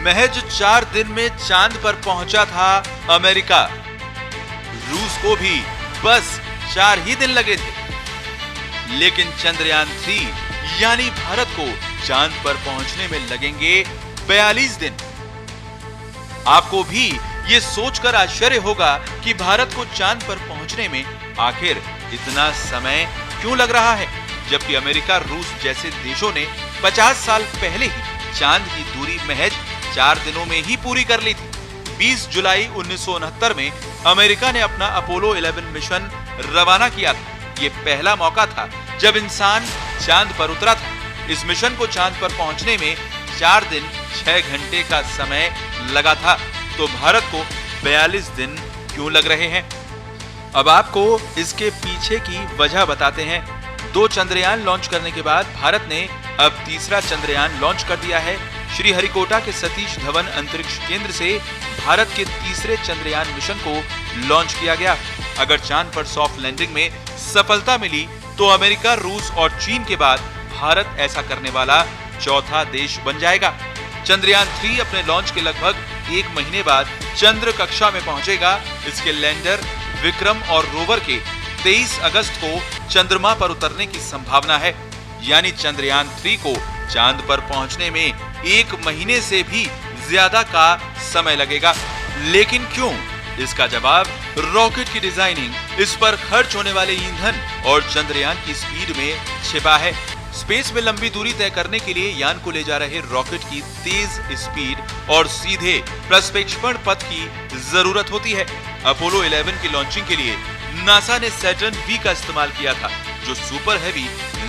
महज 4 दिन में चांद पर पहुंचा था अमेरिका। रूस को भी बस 4 ही दिन लगे थे, लेकिन चंद्रयान 3 यानी भारत को चांद पर पहुंचने में लगेंगे 42 दिन। आपको भी ये सोचकर आश्चर्य होगा कि भारत को चांद पर पहुंचने में आखिर इतना समय क्यों लग रहा है, जबकि अमेरिका, रूस जैसे देशों ने 50 साल पहले ही चांद की दूरी महज 4 दिनों में ही पूरी कर ली थी। 20 जुलाई 1969 में अमेरिका ने अपना अपोलो 11 मिशन रवाना किया था। ये पहला मौका था जब इंसान चांद पर उतरा था। इस मिशन को चांद पर पहुंचने में 4 दिन 6 घंटे का समय लगा था, तो भारत को 42 दिन क्यों लग रहे हैं? अब आपको इसके पीछे की वजह बताते हैं। 2 चंद्रयान लॉन्च करने के बाद भारत ने अब तीसरा चंद्रयान लॉन्च कर दिया है। श्रीहरिकोटा के सतीश धवन अंतरिक्ष केंद्र से भारत के तीसरे चंद्रयान मिशन को लॉन्च किया गया। अगर चांद पर सॉफ्ट लैंडिंग में सफलता मिली तो अमेरिका, रूस और चीन के बाद भारत ऐसा करने वाला चौथा देश बन जाएगा। चंद्रयान 3 अपने लॉन्च के लगभग 1 महीने बाद चंद्र कक्षा में पहुंचेगा। इसके लैंडर विक्रम और रोवर के 23 अगस्त को चंद्रमा पर उतरने की संभावना है, यानी चंद्रयान 3 को चांद पर पहुंचने में 1 महीने से भी ज्यादा का समय लगेगा। लेकिन क्यों? इसका जवाब रॉकेट की डिजाइनिंग, इस पर खर्च होने वाले ईंधन और चंद्रयान की स्पीड में छिपा है। स्पेस में लंबी दूरी तय करने के लिए यान को ले जा रहे रॉकेट की तेज स्पीड और सीधे प्रक्षेपण पथ की जरूरत होती है। अपोलो 11 की लॉन्चिंग के लिए नासा ने सैटर्न V का इस्तेमाल किया था, जो सुपर हैवी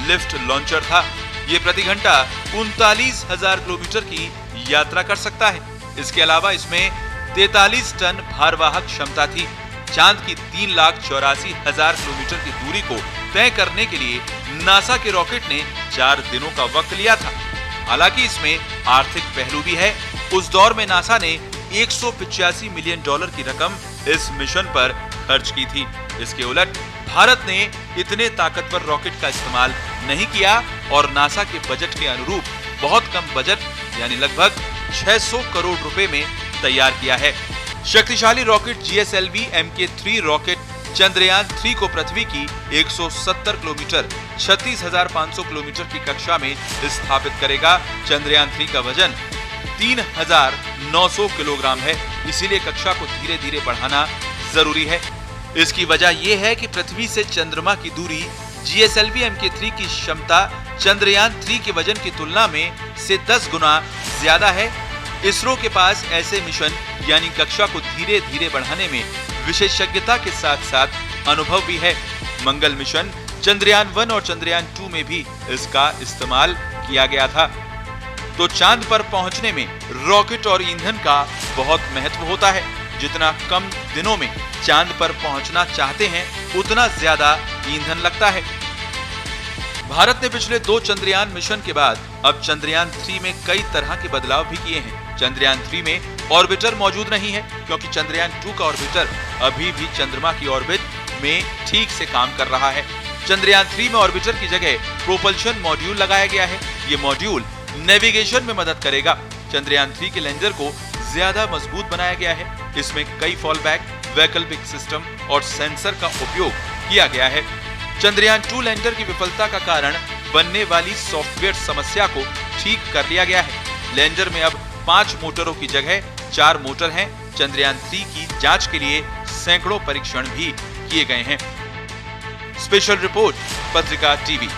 लिफ्ट लॉन्चर था। ये प्रति घंटा 39,000 किलोमीटर की यात्रा कर सकता है। इसके अलावा इसमें 43 टन भारवाहक क्षमता थी। चांद की 3,84,000 किलोमीटर की दूरी को तय करने के लिए नासा के रॉकेट ने 4 दिनों का वक्त लिया था। हालांकि इसमें आर्थिक पहलू भी है। उस दौर में नासा ने $185 मिलियन की रकम इस मिशन पर खर्च की थी। इसके उलट भारत ने इतने ताकतवर रॉकेट का इस्तेमाल नहीं किया और नासा के बजट के अनुरूप बहुत कम बजट यानी लगभग 600 करोड़ रुपए में तैयार किया है। शक्तिशाली rocket GSLV Mk3 rocket Chandrayaan 3 को पृथ्वी की 170 किलोमीटर 36,500 किलोमीटर की कक्षा में स्थापित करेगा। चंद्रयान 3 का वजन 3,900 किलोग्राम है, इसीलिए कक्षा को धीरे धीरे बढ़ाना जरूरी है। इसकी वजह यह है कि पृथ्वी से चंद्रमा की दूरी GSLV Mk3 की क्षमता चंद्रयान 3 के वजन की तुलना में से 10 गुना ज्यादा है। इसरो के पास ऐसे मिशन यानी कक्षा को धीरे धीरे बढ़ाने में विशेषज्ञता के साथ साथ अनुभव भी है। मंगल मिशन चंद्रयान 1 और चंद्रयान 2 में भी इसका इस्तेमाल किया गया था। तो चांद पर पहुंचने में रॉकेट और ईंधन का बहुत महत्व होता है। जितना कम दिनों में चांद पर पहुंचना चाहते हैं, उतना ज्यादा ईंधन लगता है। भारत ने पिछले 2 चंद्रयान मिशन के बाद अब चंद्रयान 3 में कई तरह के बदलाव भी किए हैं। चंद्रयान 3 में ऑर्बिटर मौजूद नहीं है, क्योंकि चंद्रयान 2 का ऑर्बिटर अभी भी चंद्रमा की ऑर्बिट में ठीक से काम कर रहा है। चंद्रयान 3 में ऑर्बिटर की जगह प्रोपल्शन मॉड्यूल लगाया गया है। ये मॉड्यूल नेविगेशन में मदद करेगा। चंद्रयान 3 के लैंडर को ज्यादा मजबूत बनाया गया है। इसमें कई फॉलबैक, वैकल्पिक सिस्टम और सेंसर का उपयोग किया गया है। चंद्रयान 2 लैंडर की विफलता का कारण बनने वाली सॉफ्टवेयर समस्या को ठीक कर लिया गया है। लैंडर में अब 5 मोटरों की जगह 4 मोटर हैं। चंद्रयान 3 की जांच के लिए सैकड़ों परीक्षण भी किए गए हैं। स्पेशल रिपोर्ट, पत्रिका टीवी।